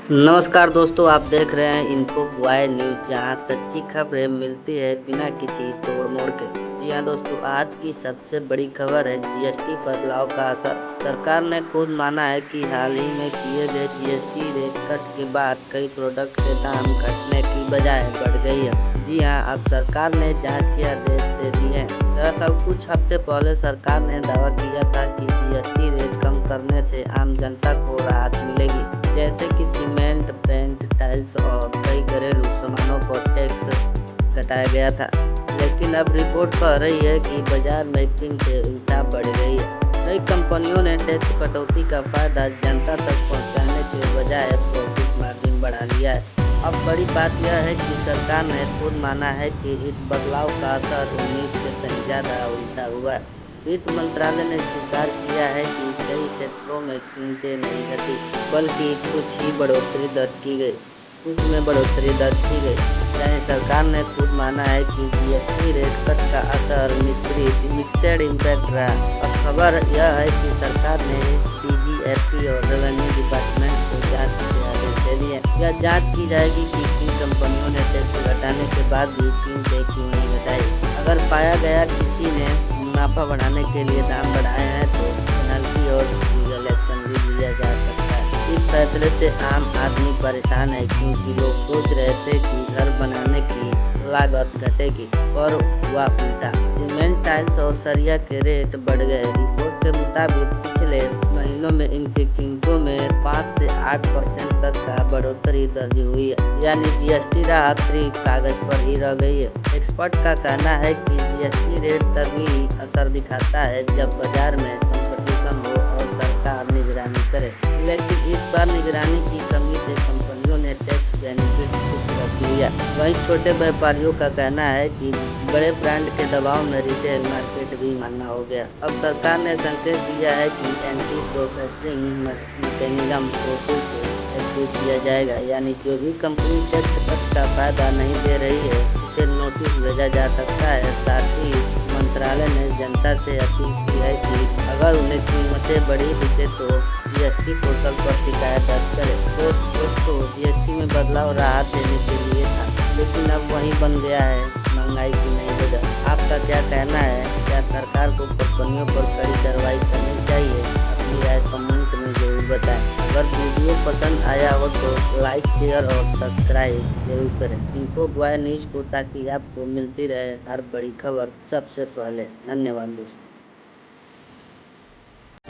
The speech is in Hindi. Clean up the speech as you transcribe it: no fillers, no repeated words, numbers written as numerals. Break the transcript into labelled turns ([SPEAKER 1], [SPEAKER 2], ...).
[SPEAKER 1] नमस्कार दोस्तों, आप देख रहे हैं इन्फो बॉय न्यूज, जहां सच्ची खबरें मिलती है बिना किसी तोड़ मोड़ के। जी हाँ दोस्तों, आज की सबसे बड़ी खबर है जीएसटी बदलाव का असर। सरकार ने खुद माना है कि हाल ही में किए गए जीएसटी रेट कट के बाद कई प्रोडक्ट के दाम घटने की बजाय बढ़ गई है। जी हाँ, अब सरकार ने जांच के आदेश दे दिए हैं। दरअसल कुछ हफ्ते पहले सरकार ने दावा किया था कि जीएसटी रेट कम करने से आम जनता को राहत मिलेगी, जैसे कि सीमेंट, पेंट, टाइल्स और कई घरेलू सामानों पर टैक्स घटाया गया था। लेकिन अब रिपोर्ट कह रही है कि बाजार में कीमतें उल्टा बढ़ गई है। कई कंपनियों ने टैक्स कटौती का फायदा जनता तक पहुंचाने के बजाय प्रॉफिट मार्जिन बढ़ा लिया है। अब बड़ी बात यह है कि सरकार ने खुद माना है कि इस बदलाव का असर उम्मीद से कहीं ज़्यादा उल्टा हुआ है। वित्त मंत्रालय ने स्वीकार किया है कि कई क्षेत्रों में कीमतें नहीं घटी, बल्कि कुछ में बढ़ोतरी दर्ज की गई। यानी सरकार ने खुद माना है कि जीएसटी रेट कट का असर मिक्सड इम्पैक्ट रहा। अब खबर यह है कि सरकार ने डीजीएसटी और रेवेन्यू डिपार्टमेंट को जांच के आदेश दे दिए। यह जांच की जाएगी कि किन कंपनियों ने टैक्स घटाने के बाद भी कीमतें क्यों नहीं घटाई। अगर पाया गया किसी ने मुनाफा बढ़ाने के लिए दाम बढ़ाए हैं तो पेनल्टी और लीगल एक्शन भी लिया जा सकता है। इस फैसले से आम आदमी परेशान है, क्योंकि लोग सोच रहे थे कि घर बनाने की लागत घटेगी, पर हुआ उल्टा। सीमेंट, टाइल्स और सरिया के रेट बढ़ गए। रिपोर्ट के मुताबिक पिछले महीनों में इनकी कीमतों में 5 से 8% तक का बढ़ोतरी दर्ज हुई है। यानी जीएसटी राहत सिर्फ कागज पर ही रह गई है। एक्सपर्ट का कहना है कि जीएसटी रेट तभी असर दिखाता है जब बाजार में कंपटीशन हो और सरकार निगरानी करे। लेकिन इस बार निगरानी की कमी से कंपनियों ने टैक्स बेनिफिट कुछ रख लिया। वहीं छोटे व्यापारियों का कहना है कि बड़े ब्रांड के दबाव में रिटेल मार्केट भी महंगा हो गया। अब सरकार ने संकेत दिया है कि एंटी प्रॉफिटिंग मैकेनिज्म को फिर से एक्टिव किया जाएगा। यानी जो भी कंपनी टैक्स कट का फायदा नहीं दे रही है, उसे नोटिस भेजा जा सकता है। साथ ही मंत्रालय ने जनता से अपील की है कि अगर उन्हें कीमतें बढ़ी दिखे तो जीएसटी पोर्टल पर शिकायत दर्ज करें। तो दोस्तों, जीएसटी में बदलाव राहत देने के लिए था, लेकिन अब वही बन गया है महंगाई की नई वजह। आपका क्या कहना है? क्या सरकार को कंपनियों पर कड़ी कार्रवाई करनी चाहिए? अपनी राय कमेंट में जरूर बताएं। अगर वीडियो पसंद आया हो तो लाइक, शेयर और सब्सक्राइब जरूर करें इन्फो बॉय न्यूज को, ताकि आपको मिलती रहे हर बड़ी खबर सबसे पहले। धन्यवाद दोस्तों।